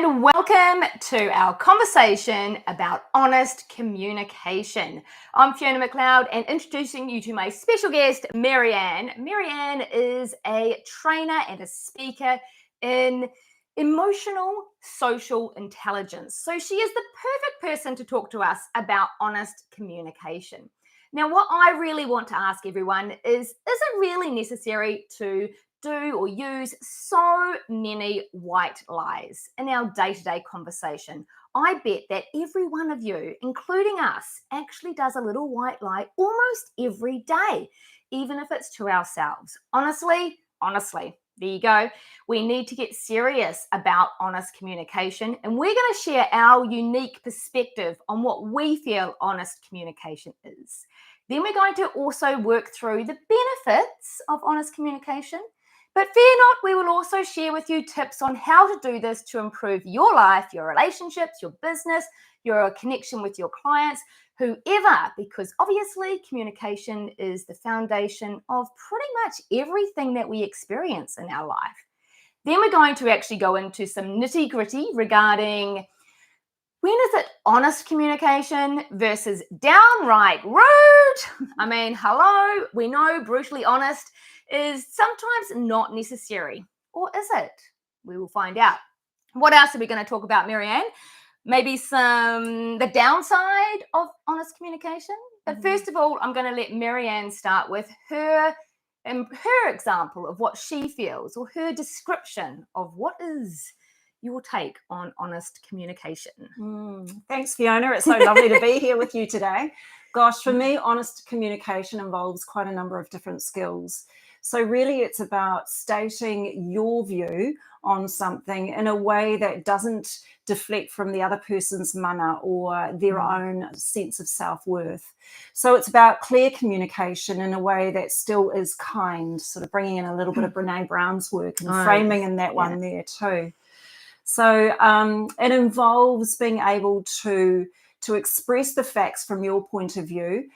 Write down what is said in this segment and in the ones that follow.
and welcome to our conversation about honest communication. I'm Fiona McLeod and introducing you to my special guest, Marianne. Marianne is a trainer and a speaker in emotional social intelligence. So she is the perfect person to talk to us about honest communication. Now, what I really want to ask everyone is it really necessary to do or use so many white lies in our day-to-day conversation? I bet that every one of you, including us, actually does a little white lie almost every day, even if it's to ourselves. Honestly, there you go. We need to get serious about honest communication, and we're going to share our unique perspective on what we feel honest communication is. Then we're going to also work through the benefits of honest communication. But fear not, we will also share with you tips on how to do this to improve your life, your relationships, your business, your connection with your clients, whoever, because obviously communication is the foundation of pretty much everything that we experience in our life. Then we're going to actually go into some nitty-gritty regarding when is it honest communication versus downright rude? I mean, hello, we know brutally honest is sometimes not necessary. Or is it? We will find out. What else are we going to talk about, Marianne? Maybe the downside of honest communication. But first of all, I'm going to let Marianne start with her example of what she feels, or her description of what is your take on honest communication. Thanks, Fiona. It's so lovely to be here with you today. Gosh, for me, honest communication involves quite a number of different skills. So really, it's about stating your view on something in a way that doesn't deflect from the other person's mana or their own sense of self-worth. So it's about clear communication in a way that still is kind, sort of bringing in a little bit of Brene Brown's work and framing in that one there too. So it involves being able to express the facts from your point of view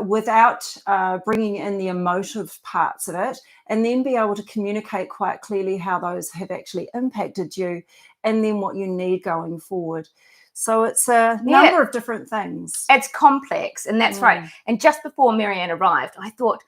without bringing in the emotive parts of it, and then be able to communicate quite clearly how those have actually impacted you and then what you need going forward. So it's a number of different things. It's complex, and that's right. And just before Marianne arrived, I thought,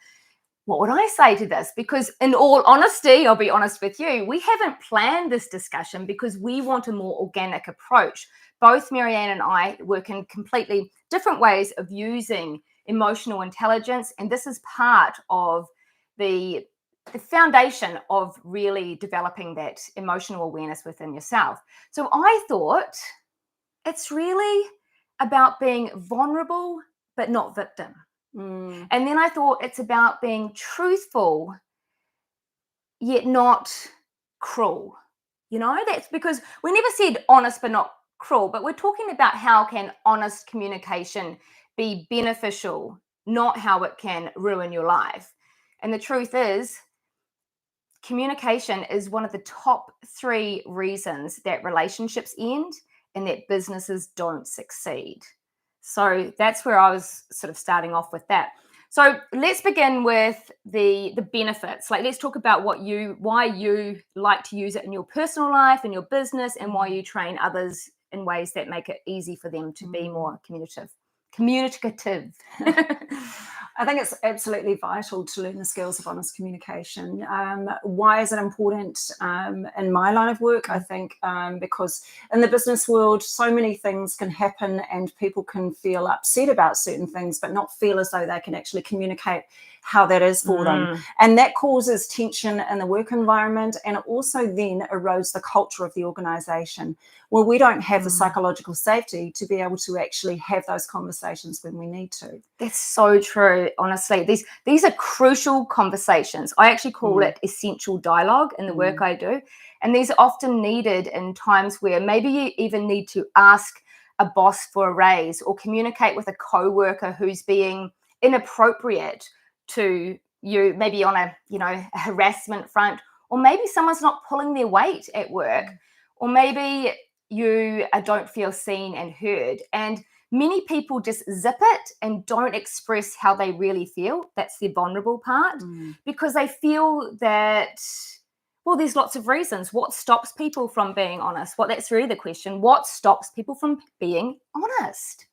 what would I say to this? Because in all honesty, I'll be honest with you, we haven't planned this discussion because we want a more organic approach. Both Marianne and I work in completely different ways of using emotional intelligence, and this is part of the foundation of really developing that emotional awareness within yourself. So I thought it's really about being vulnerable but not victim. And then I thought it's about being truthful, yet not cruel. You know, that's because we never said honest but not cruel, but we're talking about how can honest communication be beneficial, not how it can ruin your life. And the truth is, communication is one of the top 3 reasons that relationships end and that businesses don't succeed. So that's where I was sort of starting off with that. So let's begin with the benefits. Like, let's talk about why you like to use it in your personal life, in your business, and why you train others in ways that make it easy for them to be more communicative. I think it's absolutely vital to learn the skills of honest communication. Why is it important in my line of work? I think because in the business world, so many things can happen and people can feel upset about certain things, but not feel as though they can actually communicate how that is for them. And that causes tension in the work environment, and it also then erodes the culture of the organization, where we don't have the psychological safety to be able to actually have those conversations when we need to. That's so true, honestly. These are crucial conversations. I actually call it essential dialogue in the work I do. And these are often needed in times where maybe you even need to ask a boss for a raise or communicate with a co-worker who's being inappropriate to you, maybe on a harassment front, or maybe someone's not pulling their weight at work, or maybe you don't feel seen and heard. And many people just zip it and don't express how they really feel. That's the vulnerable part, because they feel that Well, there's lots of reasons. What stops people from being honest? Well, that's really the question. What stops people from being honest?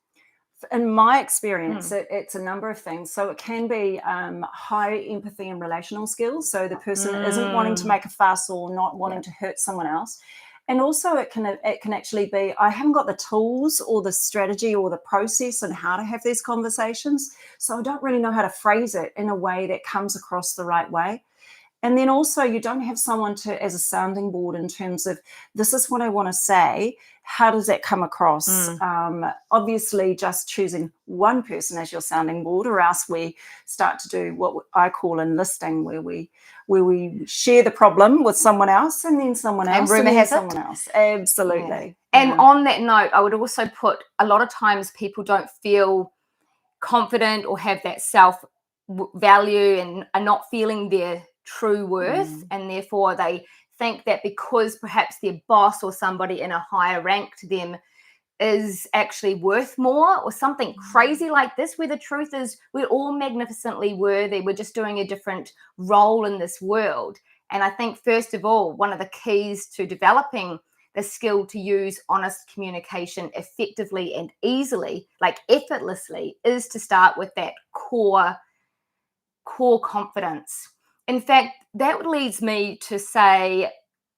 In my experience, it's a number of things. So it can be high empathy and relational skills. So the person isn't wanting to make a fuss or not wanting to hurt someone else. And also it can actually be, I haven't got the tools or the strategy or the process and how to have these conversations. So I don't really know how to phrase it in a way that comes across the right way. And then also you don't have someone as a sounding board in terms of, this is what I want to say. How does that come across? Obviously, just choosing one person as your sounding board, or else we start to do what I call enlisting, where we share the problem with someone else, and then someone else, and rumor has someone else. Absolutely. And on that note, I would also put, a lot of times people don't feel confident or have that self value and are not feeling their true worth, and therefore they think that because perhaps their boss or somebody in a higher rank to them is actually worth more, or something crazy like this, where the truth is we're all magnificently worthy. We're just doing a different role in this world. And I think, first of all, one of the keys to developing the skill to use honest communication effectively and easily, like effortlessly, is to start with that core confidence. In fact, that leads me to say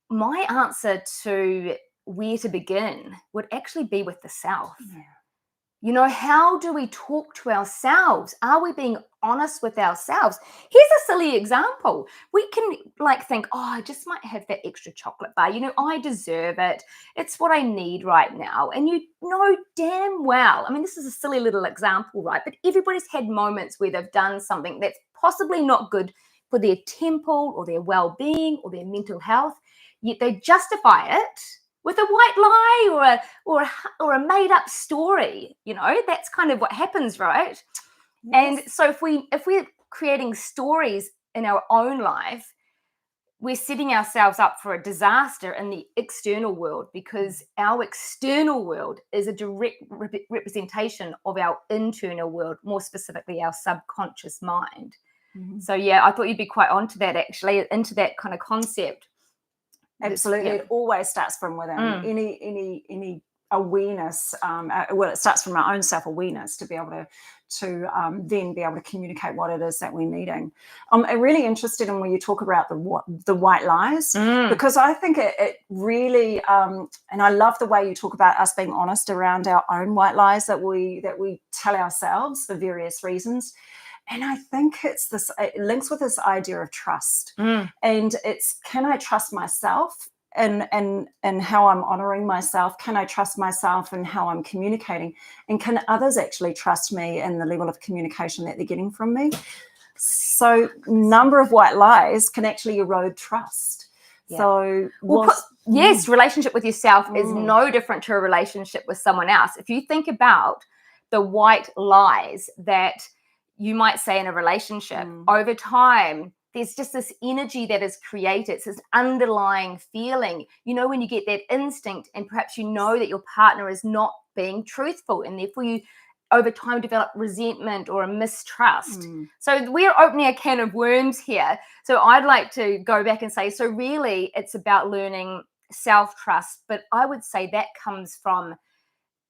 my answer to where to begin would actually be with the self. How do we talk to ourselves? Are we being honest with ourselves? Here's a silly example. We can think, oh, I just might have that extra chocolate bar. I deserve it. It's what I need right now. And you know damn well, this is a silly little example, right? But everybody's had moments where they've done something that's possibly not good for their temple or their well-being or their mental health, yet they justify it with a white lie or a made-up story. That's kind of what happens, right? Yes. And so if we're creating stories in our own life, we're setting ourselves up for a disaster in the external world, because our external world is a direct representation of our internal world, more specifically our subconscious mind. So I thought you'd be quite onto that, actually, into that kind of concept. Absolutely. It always starts from within. Any awareness, it starts from our own self-awareness to be able to then be able to communicate what it is that we're needing. I'm really interested in when you talk about the white lies, because I think it really, and I love the way you talk about us being honest around our own white lies that we tell ourselves for various reasons. And I think it links with this idea of trust. And it's, can I trust myself and how I'm honoring myself? Can I trust myself and how I'm communicating? And can others actually trust me in the level of communication that they're getting from me? So number of white lies can actually erode trust. So yes, relationship with yourself is no different to a relationship with someone else. If you think about the white lies that you might say in a relationship, over time, there's just this energy that is created. It's this underlying feeling. When you get that instinct and perhaps that your partner is not being truthful, and therefore you, over time, develop resentment or a mistrust. So we're opening a can of worms here. So I'd like to go back and say, so really it's about learning self-trust, but I would say that comes from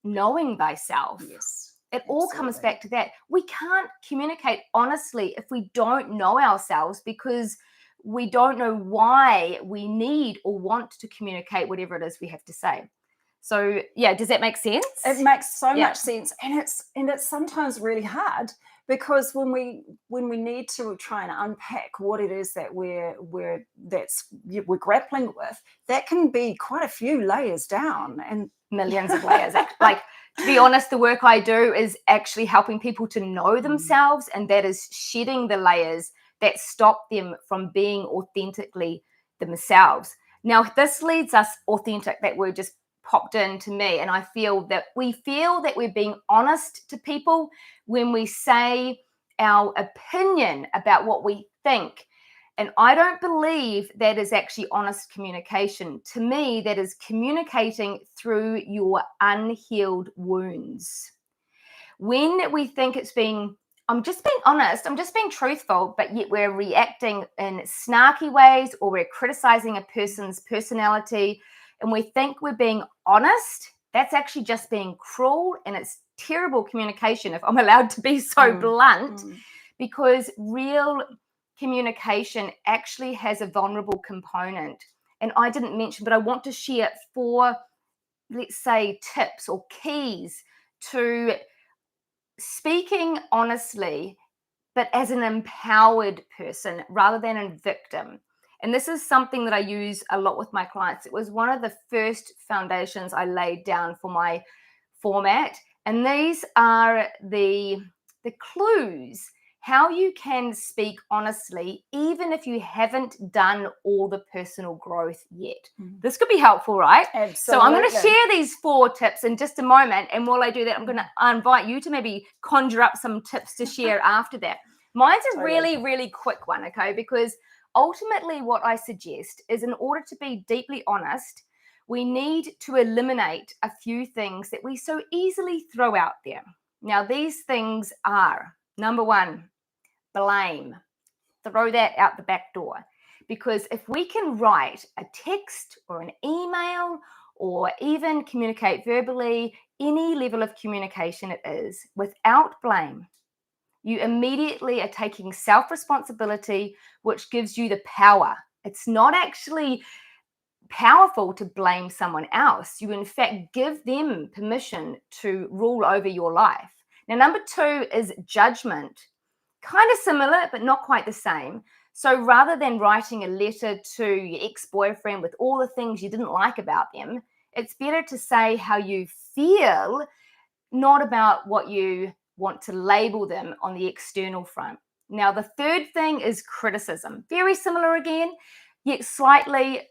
knowing thyself. Yes. It all comes back to that. We can't communicate honestly if we don't know ourselves, because we don't know why we need or want to communicate whatever it is we have to say. So, does that make sense? It makes so much sense. And it's sometimes really hard, because when we need to try and unpack what it is that we're grappling with, that can be quite a few layers down and millions of layers. To be honest, the work I do is actually helping people to know themselves, and that is shedding the layers that stop them from being authentically themselves. Now, this leads us, authentic, that word just popped into me, and I feel that we're being honest to people when we say our opinion about what we think. And I don't believe that is actually honest communication. To me, that is communicating through your unhealed wounds. When we think it's being I'm just being honest, I'm just being truthful, but yet we're reacting in snarky ways, or we're criticizing a person's personality and we think we're being honest, that's actually just being cruel, and it's terrible communication, if I'm allowed to be so blunt, because real communication actually has a vulnerable component. And I didn't mention, but I want to share 4, let's say, tips or keys to speaking honestly, but as an empowered person rather than a victim. And this is something that I use a lot with my clients. It was one of the first foundations I laid down for my format. And these are the clues how you can speak honestly, even if you haven't done all the personal growth yet. This could be helpful, right? Absolutely. So I'm going to share these 4 tips in just a moment. And while I do that, I'm going to invite you to maybe conjure up some tips to share after that. Mine's a really, really quick one, okay? Because ultimately what I suggest is, in order to be deeply honest, we need to eliminate a few things that we so easily throw out there. Now, these things are, number 1, blame. Throw that out the back door. Because if we can write a text or an email, or even communicate verbally, any level of communication it is, without blame, you immediately are taking self-responsibility, which gives you the power. It's not actually powerful to blame someone else. You, in fact, give them permission to rule over your life. Now, number 2 is judgment. Kind of similar, but not quite the same. So rather than writing a letter to your ex-boyfriend with all the things you didn't like about them, it's better to say how you feel, not about what you want to label them on the external front. Now, the 3rd thing is criticism. Very similar again, yet slightly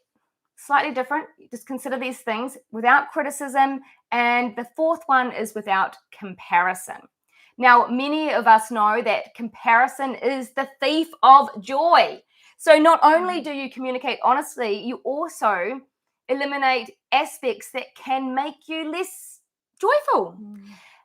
different. Just consider these things without criticism. And the 4th one is without comparison. Now, many of us know that comparison is the thief of joy. So not only do you communicate honestly, you also eliminate aspects that can make you less joyful.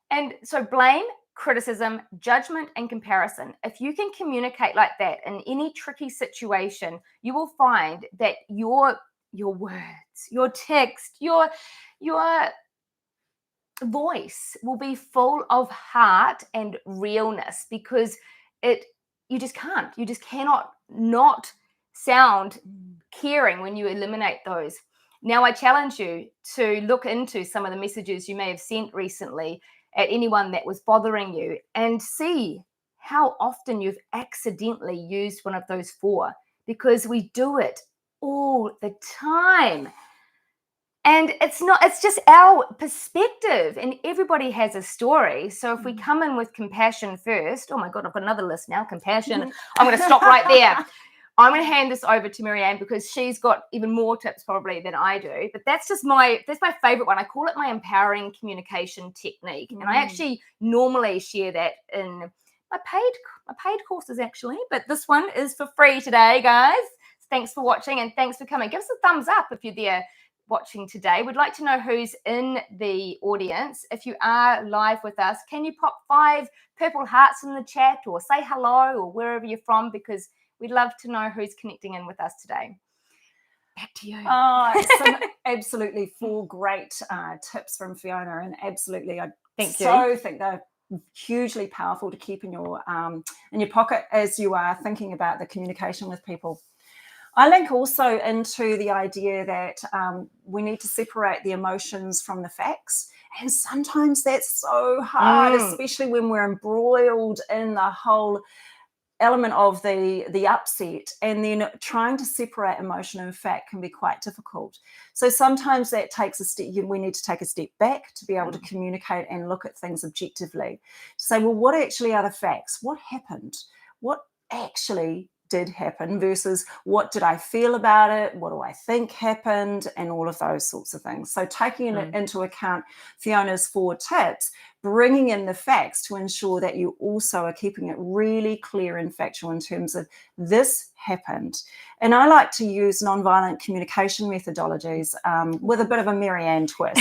And so blame, criticism, judgment, and comparison. If you can communicate like that in any tricky situation, you will find that your words, your text, your voice will be full of heart and realness, because you just cannot not sound caring when you eliminate those. Now, I challenge you to look into some of the messages you may have sent recently at anyone that was bothering you, and see how often you've accidentally used one of those 4, because we do it all the time. And it's just our perspective, and everybody has a story. So if we come in with compassion first, oh my God, I've got another list now, compassion. I'm going to stop right there. I'm going to hand this over to Marianne, because she's got even more tips probably than I do. But that's my favorite one. I call it my empowering communication technique. And I actually normally share that in my paid courses actually, but this one is for free today, guys. Thanks for watching, and thanks for coming. Give us a thumbs up if you're there watching today. We'd like to know who's in the audience. If you are live with us, can you pop 5 purple hearts in the chat, or say hello, or wherever you're from, because we'd love to know who's connecting in with us today. Back to you. Absolutely 4 great tips from Fiona, and absolutely I think they're hugely powerful to keep in your pocket as you are thinking about the communication with people. I link also into the idea that we need to separate the emotions from the facts. And sometimes that's so hard, especially when we're embroiled in the whole element of the upset, and then trying to separate emotion and fact can be quite difficult. So sometimes that takes a step. We need to take a step back to be able to communicate and look at things objectively. Say, well, what actually are the facts? What happened? What actually did happen versus what did I feel about it? What do I think happened? And all of those sorts of things. So taking into account Fiona's 4 tips, bringing in the facts to ensure that you also are keeping it really clear and factual in terms of this happened. And I like to use nonviolent communication methodologies with a bit of a Marianne twist.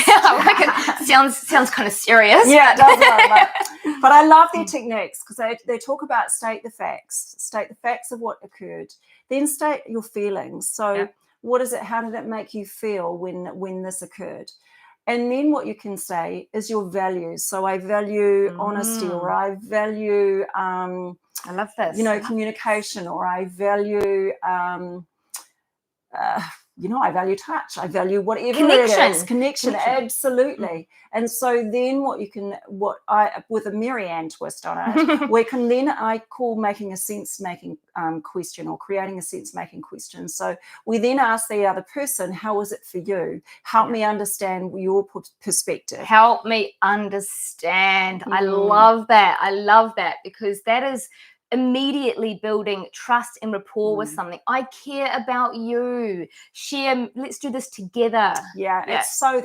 Sounds kind of serious. Yeah, it does. But I love their techniques because they talk about state the facts of what occurred, then state your feelings. So what is it? How did it make you feel when this occurred? And then what you can say is your values. So I value honesty, or I value, I love this. Communication, or I value, I value touch. I value whatever it is. Connection, absolutely. And so then with a Marianne twist on it, I call making a sense-making question, or creating a sense-making question. So we then ask the other person, how was it for you? Help me understand your perspective. Help me understand. I love that. I love that, because that is immediately building trust and rapport with something. I care about you. Share, let's do this together. It's so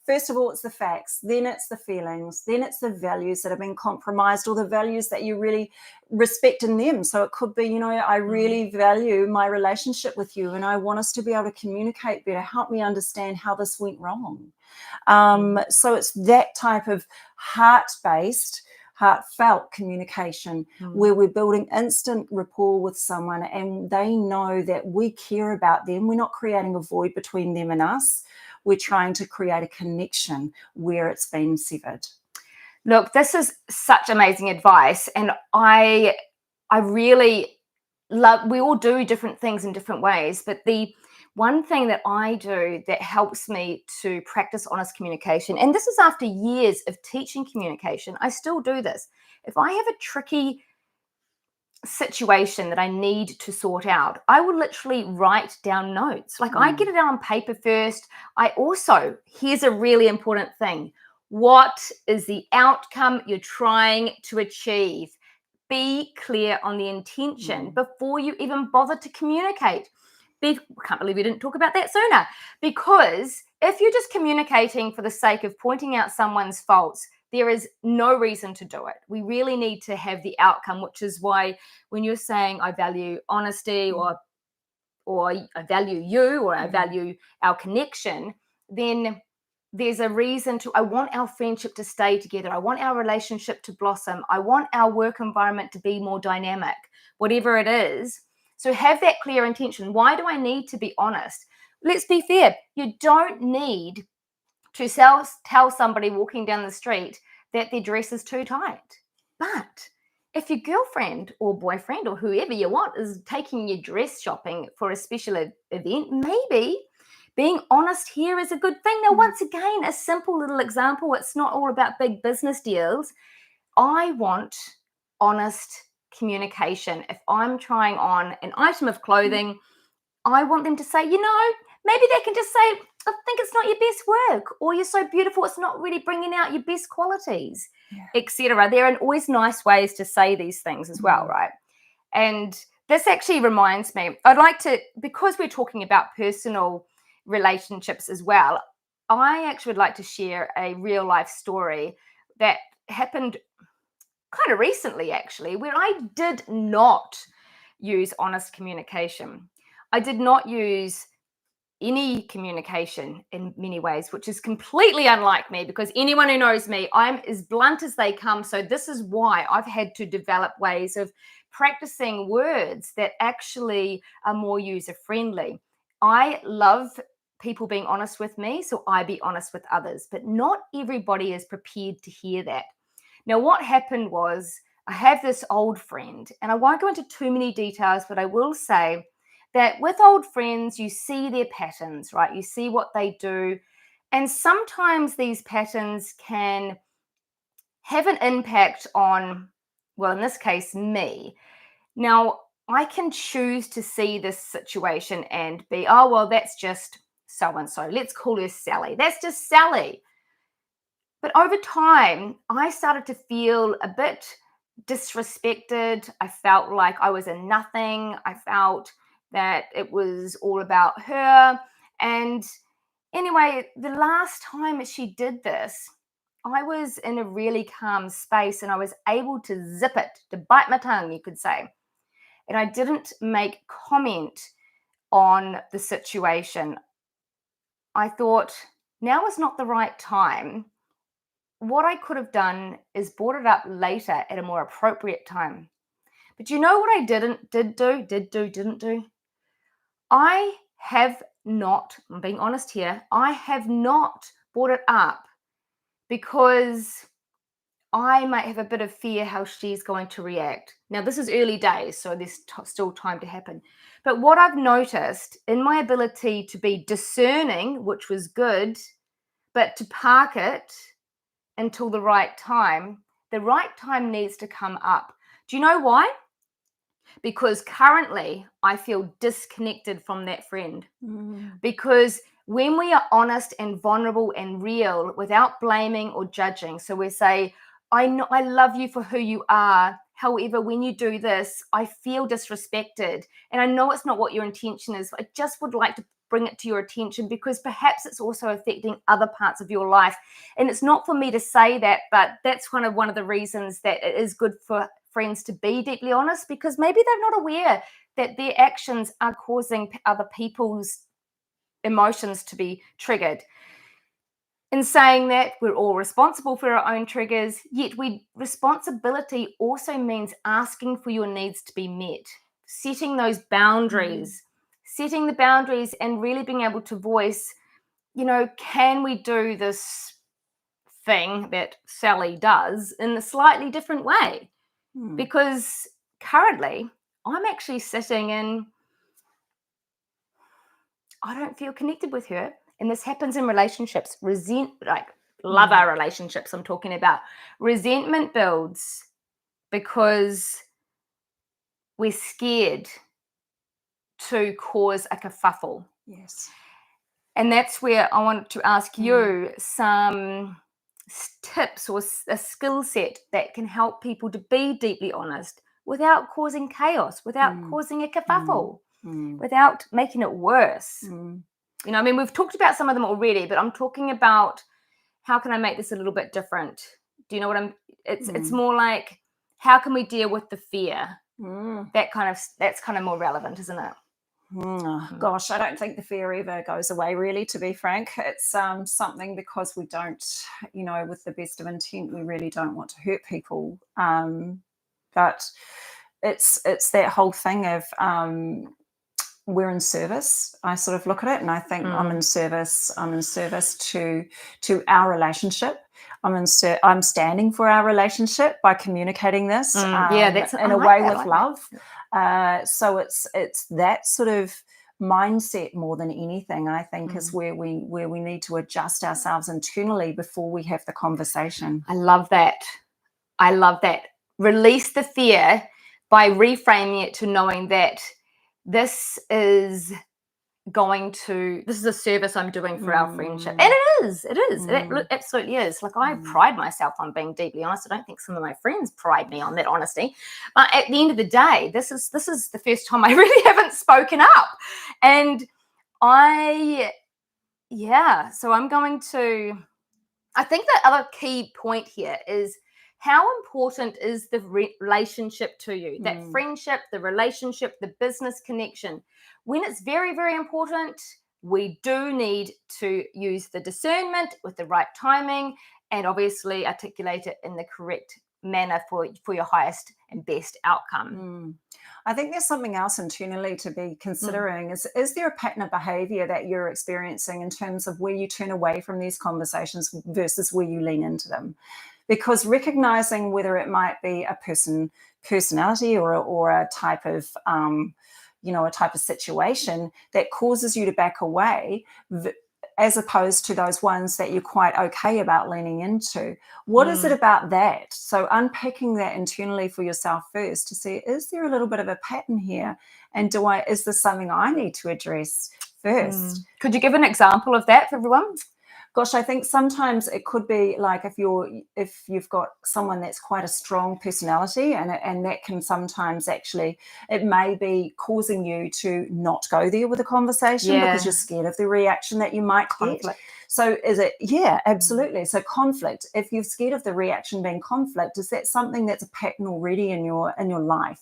first of all, it's the facts, then it's the feelings, then it's the values that have been compromised, or the values that you really respect in them. So it could be, I really value my relationship with you, and I want us to be able to communicate better. Help me understand how this went wrong. So it's that type of heartfelt communication where we're building instant rapport with someone, and they know that we care about them. We're not creating a void between them and us. We're trying to create a connection where it's been severed. Look, this is such amazing advice, and I really love, we all do different things in different ways, but the one thing that I do that helps me to practice honest communication, and this is after years of teaching communication, I still do this. If I have a tricky situation that I need to sort out, I will literally write down notes. Like I get it out on paper first. I also, here's a really important thing. What is the outcome you're trying to achieve? Be clear on the intention before you even bother to communicate. Can't believe we didn't talk about that sooner. Because if you're just communicating for the sake of pointing out someone's faults, there is no reason to do it. We really need to have the outcome, which is why when you're saying I value honesty, or I value you, or I value our connection, then there's a reason to, I want our friendship to stay together. I want our relationship to blossom. I want our work environment to be more dynamic, whatever it is. So have that clear intention. Why do I need to be honest? Let's be fair. You don't need to tell somebody walking down the street that their dress is too tight. But if your girlfriend or boyfriend or whoever you want is taking you dress shopping for a special event, maybe being honest here is a good thing. Now, once again, a simple little example. It's not all about big business deals. I want honest communication. If I'm trying on an item of clothing, I want them to say, maybe they can just say, I think it's not your best work, or you're so beautiful, it's not really bringing out your best qualities, etc. There are always nice ways to say these things as well, right? And this actually reminds me, I'd like to, because we're talking about personal relationships as well, I actually would like to share a real life story that happened kind of recently, actually, where I did not use honest communication. I did not use any communication in many ways, which is completely unlike me, because anyone who knows me, I'm as blunt as they come. So this is why I've had to develop ways of practicing words that actually are more user-friendly. I love people being honest with me, so I be honest with others, but not everybody is prepared to hear that. Now, what happened was, I have this old friend, and I won't go into too many details, but I will say that with old friends, you see their patterns, right? You see what they do. And sometimes these patterns can have an impact on, well, in this case, me. Now, I can choose to see this situation and be, oh, well, that's just so-and-so. Let's call her Sally. That's just Sally. But over time, I started to feel a bit disrespected. I felt like I was a nothing. I felt that it was all about her. And anyway, the last time she did this, I was in a really calm space and I was able to zip it, to bite my tongue, you could say. And I didn't make comment on the situation. I thought, now is not the right time what I could have done is brought it up later at a more appropriate time. But you know what I didn't do? I have not, I'm being honest here, I have not brought it up because I might have a bit of fear how she's going to react. Now, this is early days, so there's still time to happen. But what I've noticed in my ability to be discerning, which was good, but to park it until the right time needs to come up. Do you know why? Because currently I feel disconnected from that friend. Because when we are honest and vulnerable and real without blaming or judging, so we say, I know I love you for who you are. However, when you do this, I feel disrespected. And I know it's not what your intention is. I just would like to bring it to your attention because perhaps it's also affecting other parts of your life. And it's not for me to say that, but that's one of the reasons that it is good for friends to be deeply honest, because maybe they're not aware that their actions are causing other people's emotions to be triggered. In saying that, we're all responsible for our own triggers, yet responsibility also means asking for your needs to be met, setting those boundaries, setting the boundaries and really being able to voice, can we do this thing that Sally does in a slightly different way? Because currently I'm actually sitting in, I don't feel connected with her. And this happens in relationships. Love our relationships I'm talking about. Resentment builds because we're scared to cause a kerfuffle. Yes. And that's where I want to ask you some tips or a skill set that can help people to be deeply honest without causing chaos, without causing a kerfuffle, without making it worse. We've talked about some of them already, but I'm talking about how can I make this a little bit different? Do you know what it's more like, how can we deal with the fear? That's kind of more relevant, isn't it? Gosh, I don't think the fear ever goes away, really, to be frank. It's something because we don't, with the best of intent, we really don't want to hurt people. But it's that whole thing of we're in service. I sort of look at it and I think I'm in service to our relationship. I'm standing for our relationship by communicating this that's in a way with love. So it's that sort of mindset more than anything, I think, is where we need to adjust ourselves internally before we have the conversation. I love that. Release the fear by reframing it to knowing that this is a service I'm doing for our friendship. And it is. It absolutely is. Like, I pride myself on being deeply honest. I don't think some of my friends pride me on that honesty. But at the end of the day, this is the first time I really haven't spoken up. And so I'm going to, I think the other key point here is, how important is the relationship to you? That friendship, the relationship, the business connection. When it's very, very important, we do need to use the discernment with the right timing and obviously articulate it in the correct manner for your highest and best outcome. I think there's something else internally to be considering. Is there a pattern of behavior that you're experiencing in terms of where you turn away from these conversations versus where you lean into them? Because recognizing whether it might be a personality or a type of a type of situation that causes you to back away, as opposed to those ones that you're quite okay about leaning into. What is it about that? So unpacking that internally for yourself first to see, is there a little bit of a pattern here? And is this something I need to address first? Could you give an example of that for everyone? Gosh, I think sometimes it could be like if you've got someone that's quite a strong personality, and that can sometimes actually, it may be causing you to not go there with a conversation because you're scared of the reaction that you might get. So is it, yeah, absolutely. So conflict, if you're scared of the reaction being conflict, is that something that's a pattern already in your life?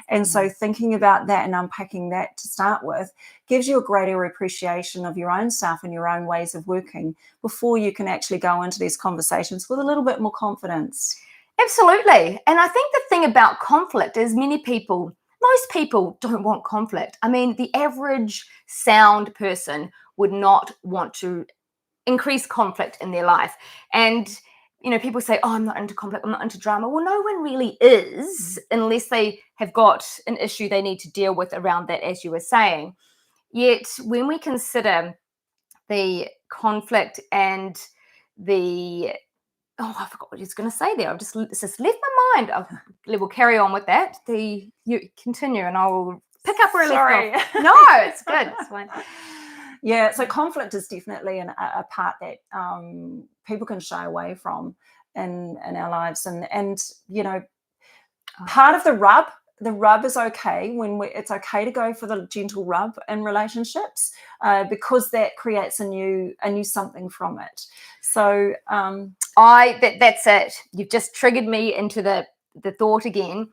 And so thinking about that and unpacking that to start with gives you a greater appreciation of your own self and your own ways of working before you can actually go into these conversations with a little bit more confidence. Absolutely. And I think the thing about conflict is most people don't want conflict. I mean, the average sound person would not want to increase conflict in their life. And, people say, oh, I'm not into conflict, I'm not into drama. Well, no one really is, unless they have got an issue they need to deal with around that, as you were saying. Yet, when we consider the conflict and the I forgot what I was going to say there. It's just left my mind. We'll carry on with that. You continue, and I will pick up where I left off. No, it's good. It's fine. Yeah, so conflict is definitely a part that people can shy away from in our lives, and part of the rub is okay it's okay to go for the gentle rub in relationships because that creates a new something from it. So that's it. You've just triggered me into the thought again.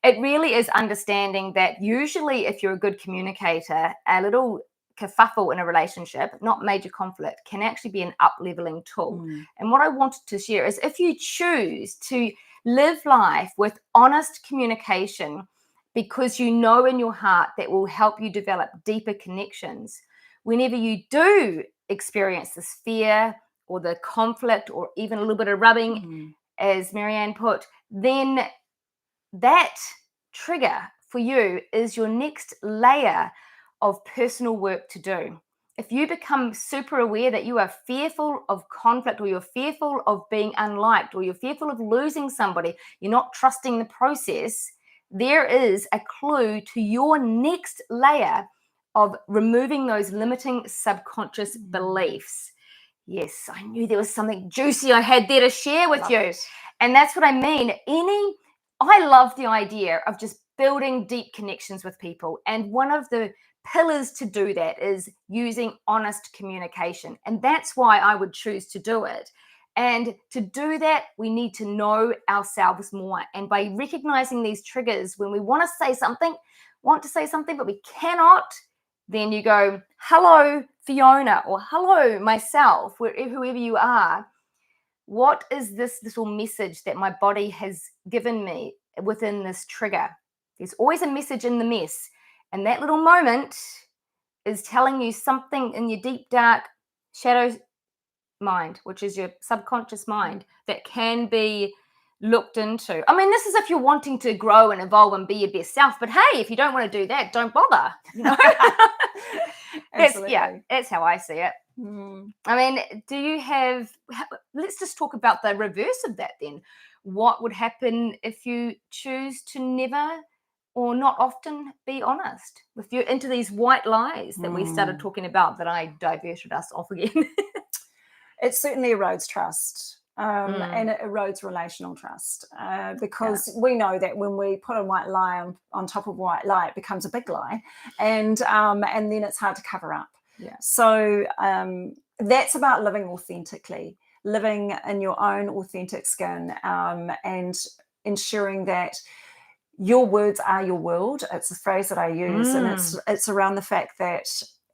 It really is understanding that usually if you're a good communicator, a little kerfuffle in a relationship, not major conflict, can actually be an up-leveling tool. And what I wanted to share is if you choose to live life with honest communication, because you know in your heart that will help you develop deeper connections, whenever you do experience this fear or the conflict or even a little bit of rubbing, as Marianne put, then that trigger for you is your next layer of personal work to do. If you become super aware that you are fearful of conflict, or you're fearful of being unliked, or you're fearful of losing somebody, you're not trusting the process, there is a clue to your next layer of removing those limiting subconscious beliefs. Yes, I knew there was something juicy I had there to share with you. And that's what I mean. I love the idea of just building deep connections with people. And one of the pillars to do that is using honest communication. And that's why I would choose to do it. And to do that, we need to know ourselves more. And by recognizing these triggers, when we want to say something, but we cannot, then you go, hello, Fiona, or hello, myself, whoever you are. What is this little message that my body has given me within this trigger? There's always a message in the mess. And that little moment is telling you something in your deep, dark shadow mind, which is your subconscious mind, that can be looked into. I mean, this is if you're wanting to grow and evolve and be your best self. But hey, if you don't want to do that, don't bother. That's how I see it. I mean, do you have, let's just talk about the reverse of that then. What would happen if you choose to never or not often be honest with you into these white lies that we started talking about, that I diverted us off again? It certainly erodes trust. And it erodes relational trust because we know that when we put a white lie on top of white lie, it becomes a big lie, and then it's hard to cover up. Yeah. So that's about living authentically, living in your own authentic skin, and ensuring that your words are your world. It's a phrase that I use, and it's around the fact that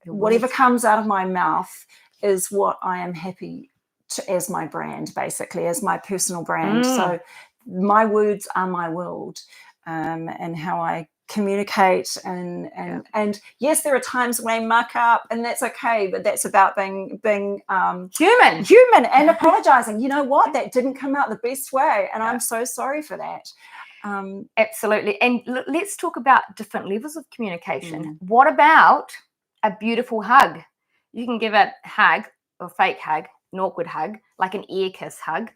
whatever comes out of my mouth is what I am happy to, as my brand, basically, as my personal brand. So my words are my world, and how I communicate, and yes, there are times when I muck up, and that's okay, but that's about being human and apologizing. You know what, that didn't come out the best way, and I'm so sorry for that. Absolutely. And let's talk about different levels of communication. What about a beautiful hug? You can give a hug, or fake hug, an awkward hug, like an ear kiss hug,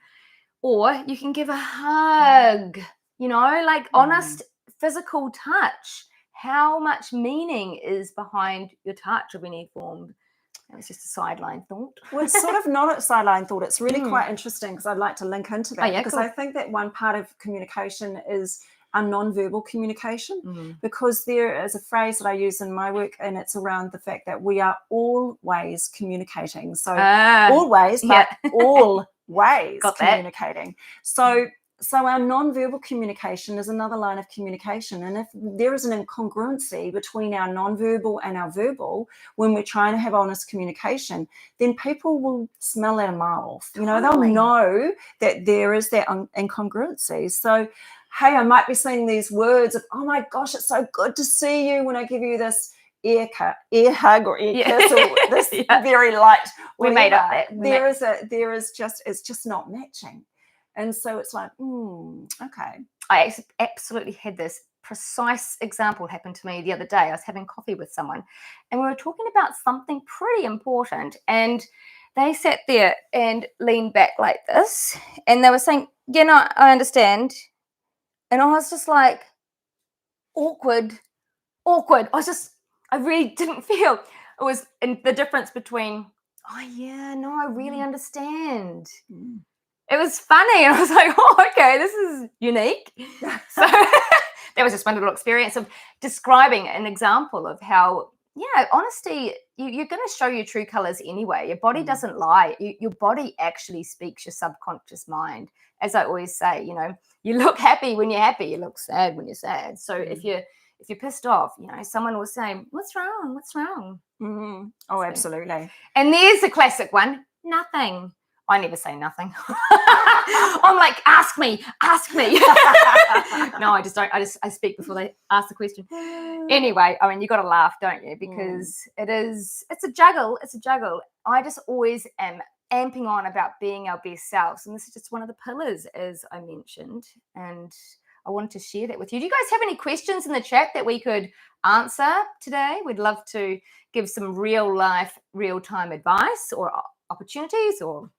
or you can give a hug, like honest physical touch. How much meaning is behind your touch of any form? It was just a sideline thought. Well, it's sort of not a sideline thought. It's really quite interesting, because I'd like to link into that, because cool. I think that one part of communication is are nonverbal communication, Mm. because there is a phrase that I use in my work, and it's around the fact that we are always communicating. So always, but yeah. always Got that. communicating. So our nonverbal communication is another line of communication. And if there is an incongruency between our nonverbal and our verbal, when we're trying to have honest communication, then people will smell it a mile off. You know, Totally. they'll know that there is that incongruency. So, hey, I might be saying these words of, oh my gosh, it's so good to see you, when I give you this ear hug or ear kiss, or this very light we made up that. It's just not matching. And so it's like, okay. I absolutely had this precise example happen to me the other day. I was having coffee with someone and we were talking about something pretty important, and they sat there and leaned back like this and they were saying, yeah, no, I understand. And I was just like, awkward. I really didn't feel it was in the difference between, oh yeah, no, I really understand. It was funny, and I was like, oh, okay, this is unique. So that was just one little experience of describing an example of how, yeah, honesty, you're going to show your true colors anyway. Your body doesn't lie. Your body actually speaks your subconscious mind. As I always say, you know, you look happy when you're happy, you look sad when you're sad. So if you're pissed off, you know, someone will say, what's wrong? What's wrong? Mm-hmm. Oh, absolutely. And there's the classic one, nothing. I never say nothing. I'm like, ask me. No, I just don't. I speak before they ask the question. Anyway, I mean, you got to laugh, don't you? Because it's a juggle. I just always am amping on about being our best selves. And this is just one of the pillars, as I mentioned. And I wanted to share that with you. Do you guys have any questions in the chat that we could answer today? We'd love to give some real life, real time advice or opportunities or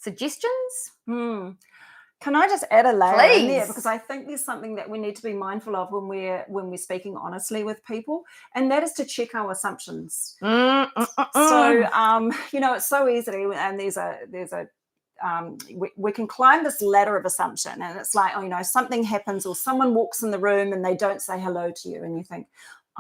suggestions. Can I just add a layer in there, Please. because I think there's something that we need to be mindful of when we're speaking honestly with people, and that is to check our assumptions. So you know, it's so easy, and there's a we can climb this ladder of assumption, and it's like, oh, you know, something happens or someone walks in the room and they don't say hello to you, and you think,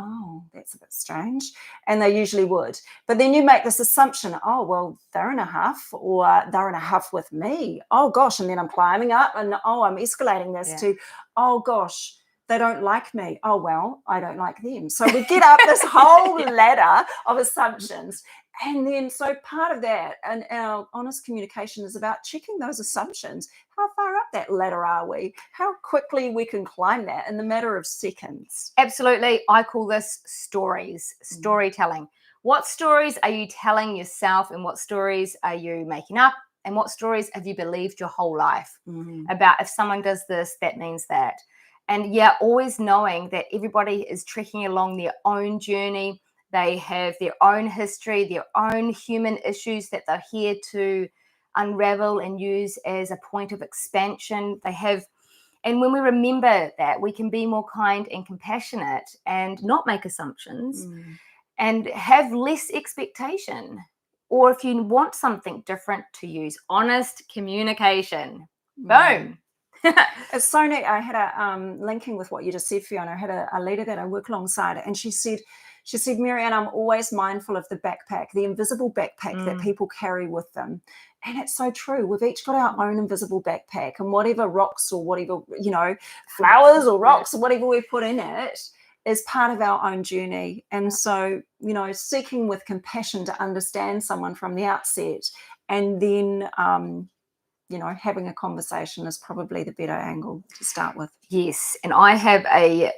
oh, that's a bit strange, and they usually would. But then you make this assumption, oh, well, they're in a huff, or they're in a huff with me. Oh gosh, and then I'm climbing up, and oh, I'm escalating this to, oh gosh, they don't like me. Oh, well, I don't like them. So we get up this whole ladder of assumptions. And then, so part of that and our honest communication is about checking those assumptions. How far up that ladder are we? How quickly we can climb that in the matter of seconds? Absolutely. I call this storytelling. What stories are you telling yourself, and what stories are you making up, and what stories have you believed your whole life about, if someone does this, that means that? And yeah, always knowing that everybody is trekking along their own journey. They have their own history, their own human issues that they're here to unravel and use as a point of expansion. And when we remember that, we can be more kind and compassionate and not make assumptions and have less expectation. Or if you want something different, to use honest communication. Boom. It's so neat. I had a linking with what you just said, Fiona. I had a leader that I work alongside, and she said, Marianne, I'm always mindful of the backpack, the invisible backpack that people carry with them. And it's so true. We've each got our own invisible backpack, and whatever rocks or whatever, you know, flowers or rocks or whatever we put in it is part of our own journey. And so, you know, seeking with compassion to understand someone from the outset, and then you know, having a conversation is probably the better angle to start with. Yes. And I have a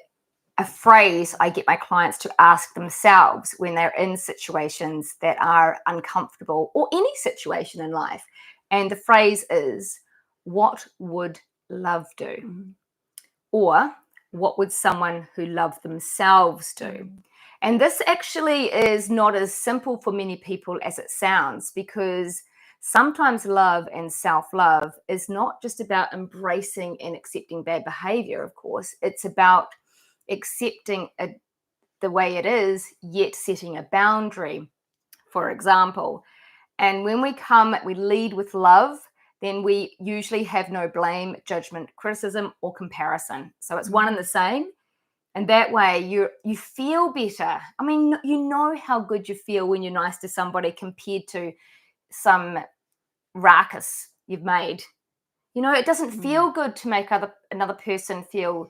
phrase I get my clients to ask themselves when they're in situations that are uncomfortable, or any situation in life. And the phrase is, what would love do? Or what would someone who loved themselves do? And this actually is not as simple for many people as it sounds, because sometimes love and self-love is not just about embracing and accepting bad behavior, of course. It's about accepting the way it is, yet setting a boundary, for example. And when we lead with love, then we usually have no blame, judgment, criticism, or comparison. So it's one and the same. And that way you feel better. I mean, you know how good you feel when you're nice to somebody compared to some ruckus you've made. You know, it doesn't feel good to make another person feel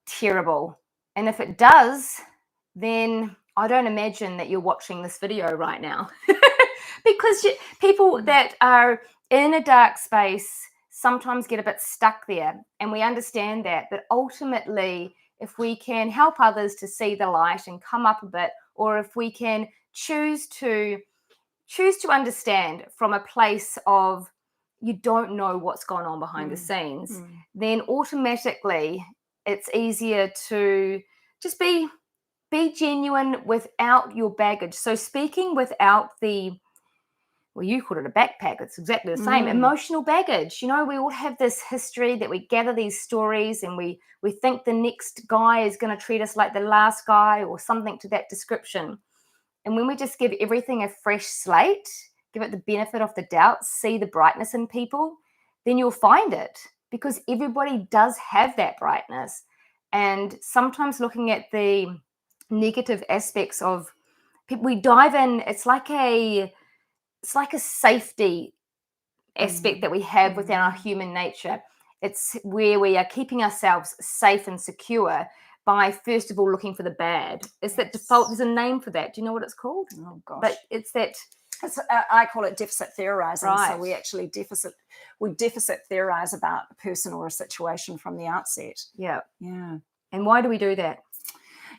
terrible. And if it does, then I don't imagine that you're watching this video right now. Because people that are in a dark space sometimes get a bit stuck there. And we understand that. But ultimately, if we can help others to see the light and come up a bit, or if we can choose to understand from a place of you don't know what's gone on behind the scenes, then automatically it's easier to just be genuine without your baggage. So speaking without well, you called it a backpack. It's exactly the same. Emotional baggage. You know, we all have this history that we gather these stories and we think the next guy is going to treat us like the last guy or something to that description. And when we just give everything a fresh slate, give it the benefit of the doubt, see the brightness in people, then you'll find it, because everybody does have that brightness. And sometimes looking at the negative aspects of people, we dive in, it's like a safety aspect that we have within our human nature. It's where we are keeping ourselves safe and secure by first of all looking for the bad. It's that default. There's a name for that. Do you know what it's called? Oh gosh, but it's that. I call it deficit theorizing. Right. So we actually deficit theorize about a person or a situation from the outset. Yeah. And why do we do that?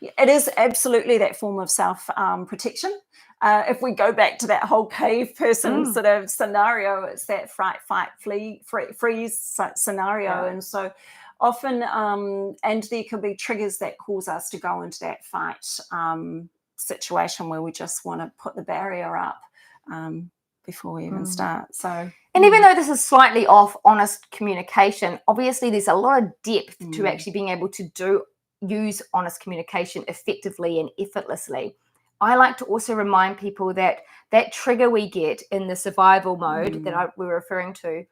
It is absolutely that form of self protection. If we go back to that whole cave person sort of scenario, it's that fright, fight, flee, freeze scenario. And so often, and there can be triggers that cause us to go into that fight situation where we just want to put the barrier up before we even start. So, and even though this is slightly off honest communication, obviously there's a lot of depth to actually being able to use honest communication effectively and effortlessly. I like to also remind people that that trigger we get in the survival mode that we were referring to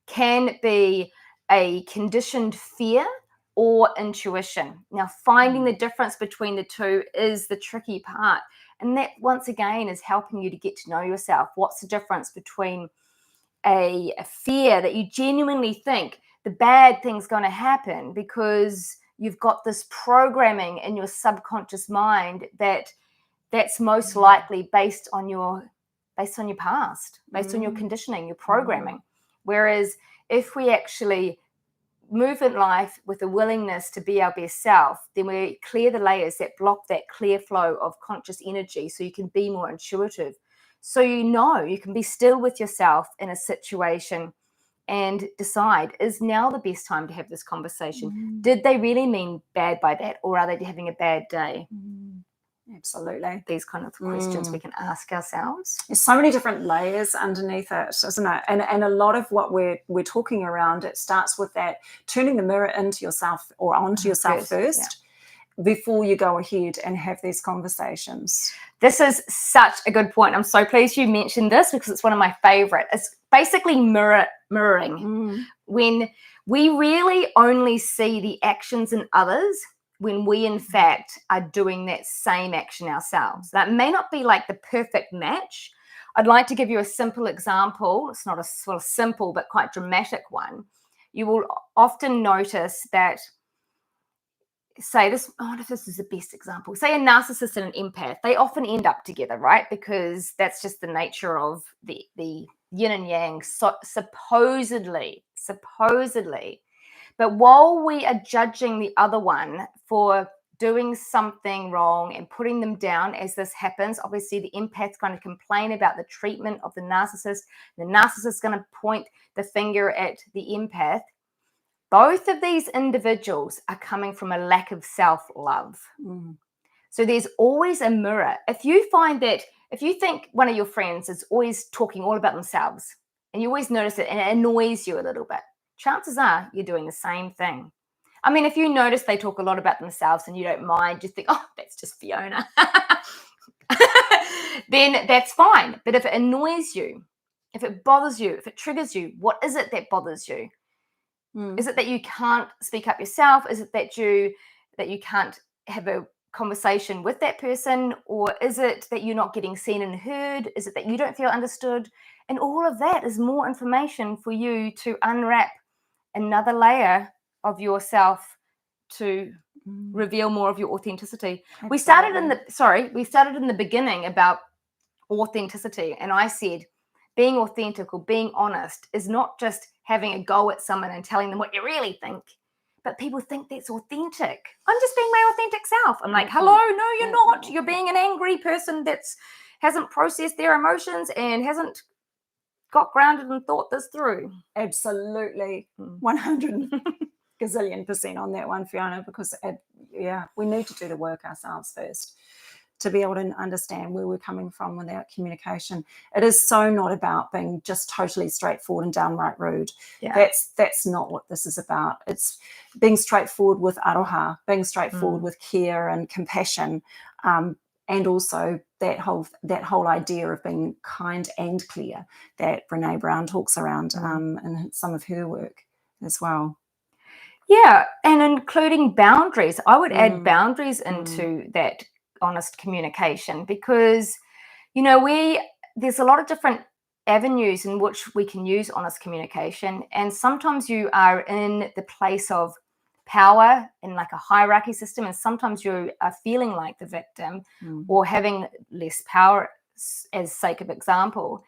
can be a conditioned fear or intuition. Now, finding the difference between the two is the tricky part. And that, once again, is helping you to get to know yourself. What's the difference between a fear that you genuinely think the bad thing's going to happen because you've got this programming in your subconscious mind that's most likely based on your past, based on your conditioning, your programming. Whereas if we actually move in life with a willingness to be our best self, then we clear the layers that block that clear flow of conscious energy, so you can be more intuitive. So you can be still with yourself in a situation and decide, is now the best time to have this conversation? Did they really mean bad by that, or are they having a bad day? Absolutely. These kind of questions we can ask ourselves. There's so many different layers underneath it, isn't it? And a lot of what we're talking around, it starts with that turning the mirror into yourself or onto yourself first before you go ahead and have these conversations. This is such a good point. I'm so pleased you mentioned this because it's one of my favorite. It's basically mirroring. When we really only see the actions in others when we in fact are doing that same action ourselves. That may not be like the perfect match. I'd like to give you a simple example. It's not a sort of simple but quite dramatic one. You will often notice that, say this, I wonder if this is the best example. Say a narcissist and an empath, they often end up together, right? Because that's just the nature of the yin and yang, supposedly. But while we are judging the other one for doing something wrong and putting them down as this happens, obviously the empath's going to complain about the treatment of the narcissist. The narcissist is going to point the finger at the empath. Both of these individuals are coming from a lack of self-love. So there's always a mirror. If you think one of your friends is always talking all about themselves and you always notice it and it annoys you a little bit, chances are you're doing the same thing. I mean, if you notice they talk a lot about themselves and you don't mind, you think, oh, that's just Fiona, then that's fine. But if it annoys you, If it bothers you, if it triggers you, what is it that bothers you? Is it that you can't speak up yourself? Is it that you can't have a conversation with that person? Or is it that you're not getting seen and heard? Is it that you don't feel understood? And all of that is more information for you to unwrap another layer of yourself to reveal more of your authenticity. Absolutely. We started in the beginning about authenticity, and I said being authentic or being honest is not just having a go at someone and telling them what you really think, but people think that's authentic. I'm just being my authentic self. I'm like, hello, no, you're not. You're being an angry person that's hasn't processed their emotions and hasn't got grounded and thought this through. Absolutely. 100 gazillion% on that one, Fiona, because we need to do the work ourselves first to be able to understand where we're coming from with our communication. It is so not about being just totally straightforward and downright rude. Yeah. That's not what this is about. It's being straightforward with aroha, being straightforward with care and compassion, and also that whole idea of being kind and clear that Brene Brown talks around in some of her work as well. Yeah, and including boundaries. I would add boundaries into that honest communication, because there's a lot of different avenues in which we can use honest communication, and sometimes you are in the place of power in like a hierarchy system, and sometimes you are feeling like the victim or having less power, as sake of example.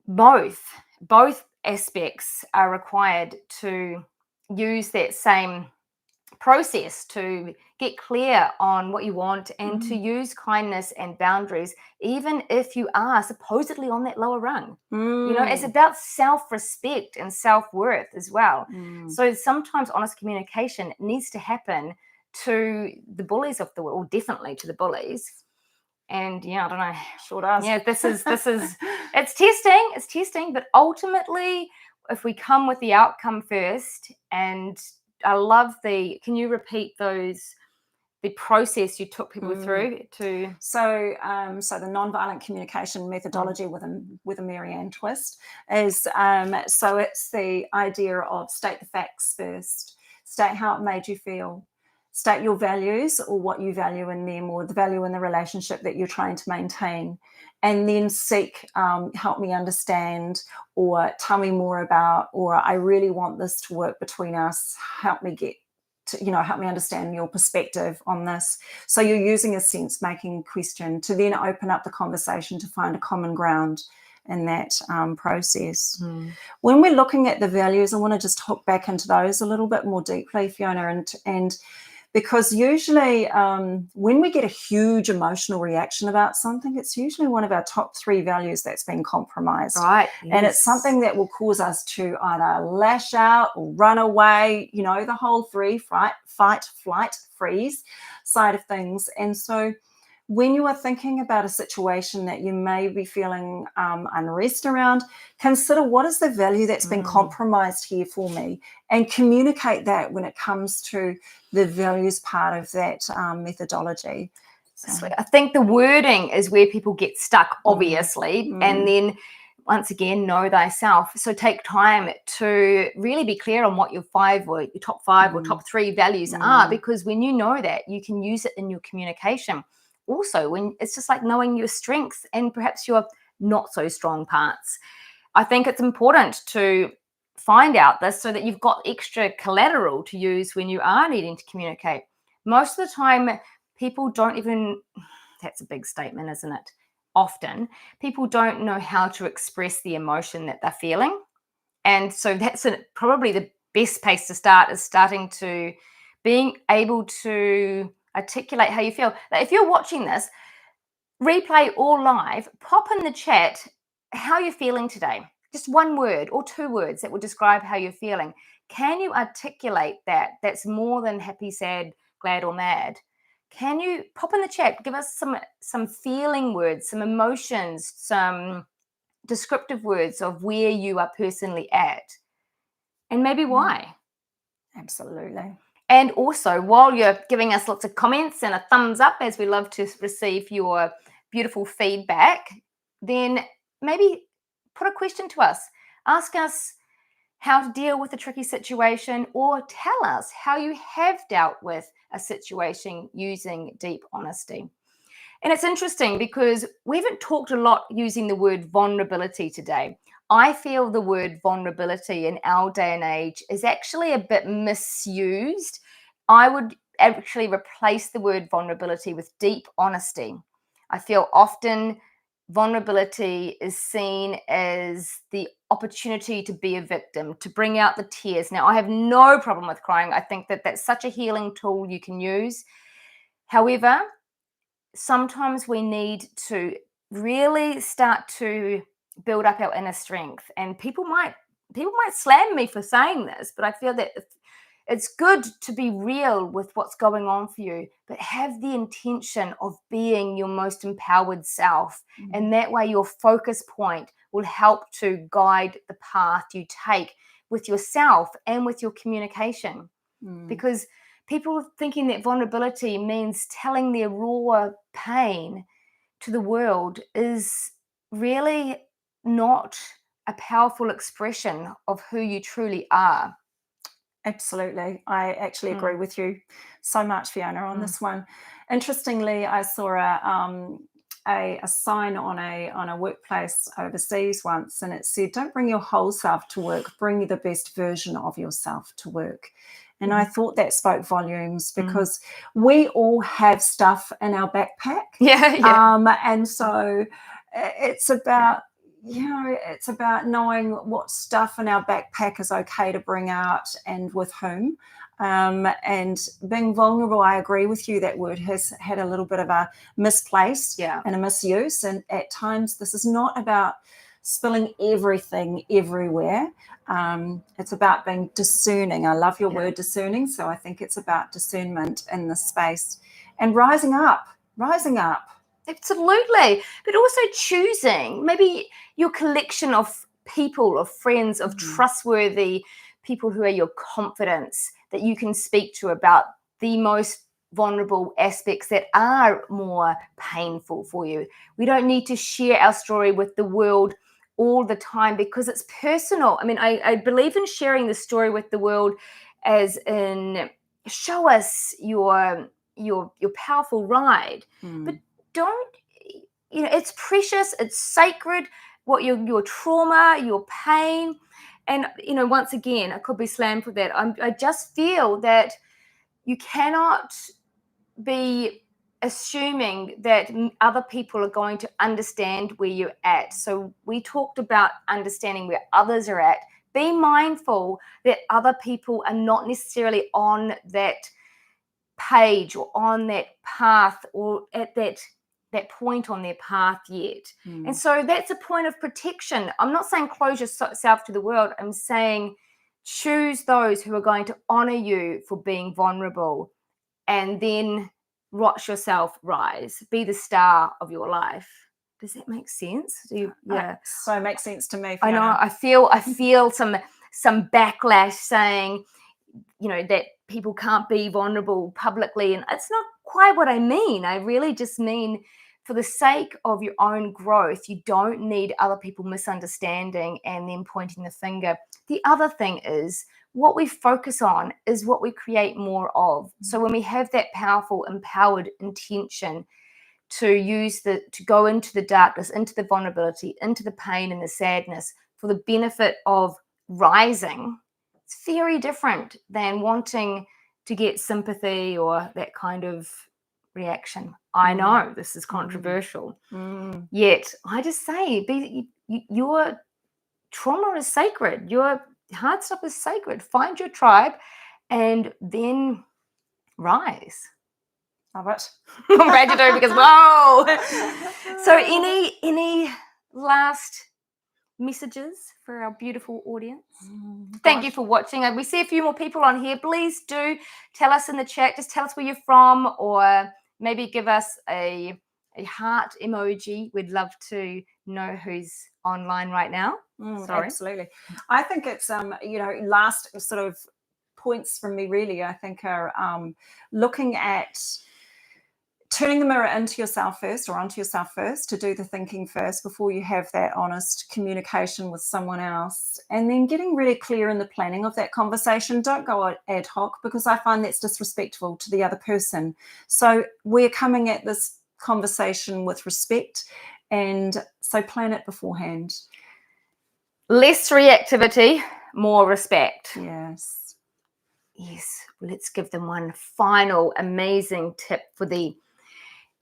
Both aspects are required to use that same process to get clear on what you want and to use kindness and boundaries, even if you are supposedly on that lower rung. It's about self-respect and self-worth as well. So sometimes honest communication needs to happen to the bullies of the world, or definitely to the bullies. And I don't know. Sure does. Yeah, this is it's testing, but ultimately, if we come with the outcome first, and I love can you repeat the process you took people through to? So the nonviolent communication methodology with a Marianne twist is so it's the idea of state the facts first, state how it made you feel, state your values or what you value in them or the value in the relationship that you're trying to maintain, and then seek help me understand, or tell me more about, or I really want this to work between us, help me help me understand your perspective on this. So you're using a sense-making question to then open up the conversation to find a common ground in that process. When we're looking at the values, I want to just hook back into those a little bit more deeply, Fiona, and because usually when we get a huge emotional reaction about something, it's usually one of our top 3 values that's been compromised. Right. And it's something that will cause us to either lash out or run away, the whole fight, flight, freeze side of things. And so when you are thinking about a situation that you may be feeling unrest around, consider what is the value that's been compromised here for me, and communicate that when it comes to the values part of that methodology. So I think the wording is where people get stuck, obviously, and then once again, know thyself. So take time to really be clear on what your top 5 or top 3 values are, because when you know that, you can use it in your communication. Also, when it's just like knowing your strengths and perhaps your not so strong parts. I think it's important to find out this so that you've got extra collateral to use when you are needing to communicate. Most of the time, people don't even, that's a big statement, isn't it? Often, people don't know how to express the emotion that they're feeling. And so that's probably the best place to start, is starting to being able to articulate how you feel. Like if you're watching this, replay or live, pop in the chat how you're feeling today. Just 1 word or 2 words that will describe how you're feeling. Can you articulate that? That's more than happy, sad, glad, or mad. Can you pop in the chat? Give us some feeling words, some emotions, some descriptive words of where you are personally at, and maybe why. Absolutely. And also, while you're giving us lots of comments and a thumbs up, as we love to receive your beautiful feedback, then maybe put a question to us. Ask us how to deal with a tricky situation, or tell us how you have dealt with a situation using deep honesty. And it's interesting because we haven't talked a lot using the word vulnerability today. I feel the word vulnerability in our day and age is actually a bit misused. I would actually replace the word vulnerability with deep honesty. I feel often vulnerability is seen as the opportunity to be a victim, to bring out the tears. Now, I have no problem with crying. I think that that's such a healing tool you can use. However, sometimes we need to really start to build up our inner strength, and people might slam me for saying this, but I feel that it's good to be real with what's going on for you, but have the intention of being your most empowered self. And that way your focus point will help to guide the path you take with yourself and with your communication. Because people thinking that vulnerability means telling their raw pain to the world is really not a powerful expression of who you truly are. Absolutely. I actually agree with you so much, Fiona, on this one. Interestingly, I saw a sign on a workplace overseas once, and it said, "Don't bring your whole self to work, bring the best version of yourself to work." And I thought that spoke volumes, because we all have stuff in our backpack. And so it's about, it's about knowing what stuff in our backpack is okay to bring out and with whom. And being vulnerable, I agree with you, that word has had a little bit of a misplace and a misuse. And at times, this is not about spilling everything everywhere. It's about being discerning. I love your word discerning. So I think it's about discernment in this space and rising up. Absolutely. But also choosing maybe your collection of people, of friends, of trustworthy people who are your confidence, that you can speak to about the most vulnerable aspects that are more painful for you. We don't need to share our story with the world all the time, because it's personal. I mean, I believe in sharing the story with the world, as in, show us your powerful ride, but don't, it's precious, it's sacred, what your trauma, your pain. And once again, I could be slammed for that. I just feel that you cannot be assuming that other people are going to understand where you're at. So we talked about understanding where others are at. Be mindful that other people are not necessarily on that page or on that path or at that point on their path yet. And so that's a point of protection. I'm not saying close yourself to the world. I'm saying choose those who are going to honor you for being vulnerable, and then watch yourself rise. Be the star of your life. Does that make sense? So it makes sense to me, Fiona. I know. I feel some backlash saying, that people can't be vulnerable publicly, and it's not quite what I mean. I really just mean, for the sake of your own growth, you don't need other people misunderstanding and then pointing the finger. The other thing is, what we focus on is what we create more of. So when we have that powerful, empowered intention to go into the darkness, into the vulnerability, into the pain and the sadness for the benefit of rising, it's very different than wanting to get sympathy or that kind of reaction. I know this is controversial, yet I just say, your trauma is sacred. Your hard stuff is sacred. Find your tribe and then rise. Love it. I'm glad you do, because whoa. So any last messages for our beautiful audience? Thank you for watching. And we see a few more people on here. Please do tell us in the chat. Just tell us where you're from, or maybe give us a heart emoji. We'd love to know who's online right now. Absolutely. I think it's last sort of points from me really, I think, are looking at turning the mirror into yourself first, or onto yourself first, to do the thinking first before you have that honest communication with someone else, and then getting really clear in the planning of that conversation. Don't go ad hoc, because I find that's disrespectful to the other person. So we're coming at this conversation with respect, and so plan it beforehand. Less reactivity, more respect. Yes. Yes, let's give them one final amazing tip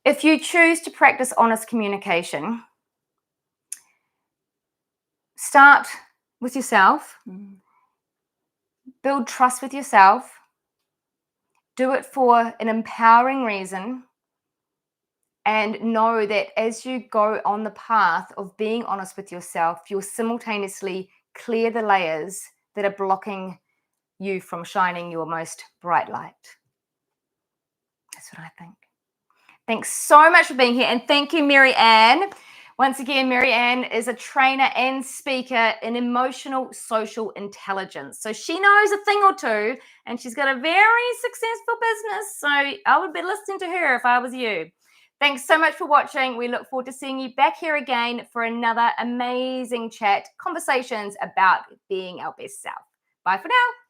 if you choose to practice honest communication, start with yourself, build trust with yourself, do it for an empowering reason, and know that as you go on the path of being honest with yourself, you'll simultaneously clear the layers that are blocking you from shining your most bright light. That's what I think. Thanks so much for being here, and thank you, Mary-Ann. Once again, Mary-Ann is a trainer and speaker in emotional social intelligence. So she knows a thing or two, and she's got a very successful business. So I would be listening to her if I was you. Thanks so much for watching. We look forward to seeing you back here again for another amazing chat, conversations about being our best self. Bye for now.